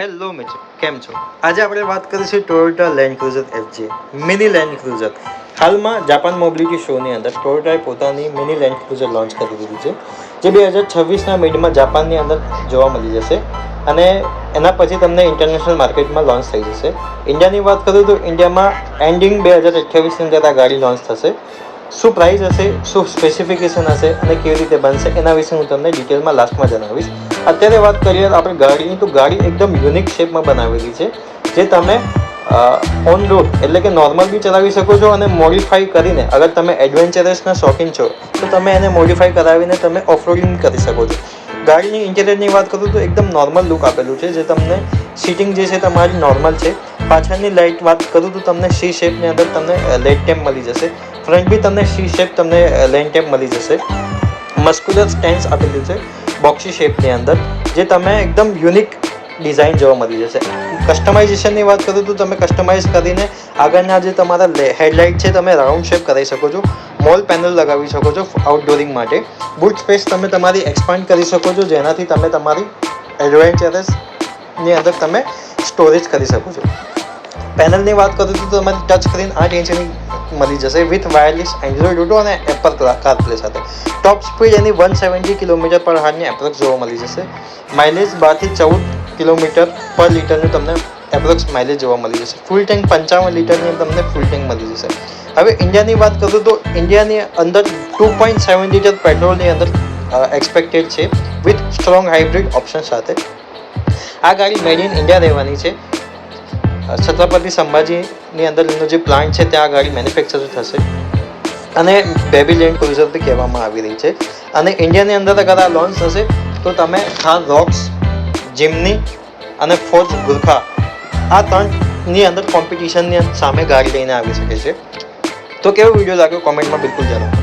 Hello મિત્રો, કેમ છો? આજે આપણે વાત કરીશું Toyota land cruiser FJ mini land cruiser. હાલમાં જાપાન મોબિલિટી શોની અંદર ટોયોટાએ પોતાની મિની લેન્ડ ક્રુઝર લોન્ચ કરી દીધી છે, જે 2026ના મિડમાં જાપાનની અંદર જોવા મળી જશે અને એના પછી તમને ઇન્ટરનેશનલ માર્કેટમાં લોન્ચ થઈ જશે. ઇન્ડિયાની વાત કરું તો ઇન્ડિયામાં એન્ડિંગ 2028ની અંદર આ ગાડી લોન્ચ થશે. શું પ્રાઇસ હશે, શું સ્પેસિફિકેશન હશે અને કેવી રીતે બનશે એના વિશે હું તમને ડિટેલમાં લાસ્ટમાં જણાવીશ. અત્યારે વાત કરીએ આપણે ગાડીની, તો ગાડી એકદમ યુનિક શેપમાં બનાવેલી છે, જે તમે ઓન રોડ એટલે કે નોર્મલ બી ચલાવી શકો છો અને મોડિફાઈ કરીને, અગર તમે એડવેન્ચરસના શોખીન છો તો તમે એને મોડિફાઈ કરાવીને તમે ઓફરોડિંગ કરી શકો છો. ગાડીની ઇન્ટિરિયરની વાત કરું તો એકદમ નોર્મલ લુક આપેલું છે, જે તમને સીટિંગ જે છે તમારી નોર્મલ છે. પાછળની લાઇટ વાત કરું તો તમને સી શેપની અંદર તમને લેડ ટેમ્પ મળી જશે. ફ્રન્ટ બી તમને સી શેપ તમને લેન્ડ ટેમ્પ મળી જશે. મસ્ક્યુલર સ્ટેન્સ આપેલું છે બોક્સી શેપની અંદર, જે તમે એકદમ યુનિક ડિઝાઇન જોવા મળી જશે. કસ્ટમાઇઝેશનની વાત કરું તો તમે કસ્ટમાઇઝ કરીને આગળના જે તમારા હેડલાઇટ છે તમે રાઉન્ડ શેપ કરી શકો છો. મોલ પેનલ લગાવી શકો છો આઉટડોરિંગ માટે. બૂટ સ્પેસ તમે તમારી એક્સપાન્ડ કરી શકો છો, જેનાથી તમે તમારી એડવેન્ચરસની અંદર તમે સ્ટોરેજ કરી શકો છો. પેનલની વાત કરું તો તમારી ટચ સ્ક્રીન 8 ઇંચની મળી જશે વિથ વાયરલેસ એન્ડ્રોઇડ ઓટો અને એપલ કારપ્લે સાથે. ટોપ સ્પીડ એની 170 કિલોમીટર પર હારની એપ્રોક્સ જોવા મળી જશે. માઇલેજ 12 થી 14 કિલોમીટર પર લીટરનું તમને એપ્રોક્સ માઇલેજ જોવા મળી જશે. ફૂલ ટેન્ક 55 લીટરની તમને ફૂલ ટેન્ક મળી જશે. હવે ઇન્ડિયાની વાત કરું તો ઇન્ડિયાની અંદર 2.7 લીટર પેટ્રોલની અંદર એક્સપેક્ટેડ છે વિથ સ્ટ્રોંગ હાઇબ્રિડ ઓપ્શન સાથે. આ ગાડી મેડ ઇન ઇન્ડિયા રહેવાની છે. છત્રપતિ સંભાજીની અંદર એનો જે પ્લાન્ટ છે ત્યાં આ ગાડી મેન્યુફેક્ચર થશે અને બેબી લેન્ડ ક્રુઝર બી કહેવામાં આવી રહી છે. અને ઇન્ડિયાની અંદર અગર આ લોન્ચ થશે તો તમે થાર રોક્સ, જીમની અને ફોર્ડ ગુરખા આ ત્રણની અંદર કોમ્પિટિશનની સામે ગાડી લઈને આવી શકે છે. તો કેવો વિડીયો લાગ્યો કોમેન્ટમાં બિલકુલ જણાવો.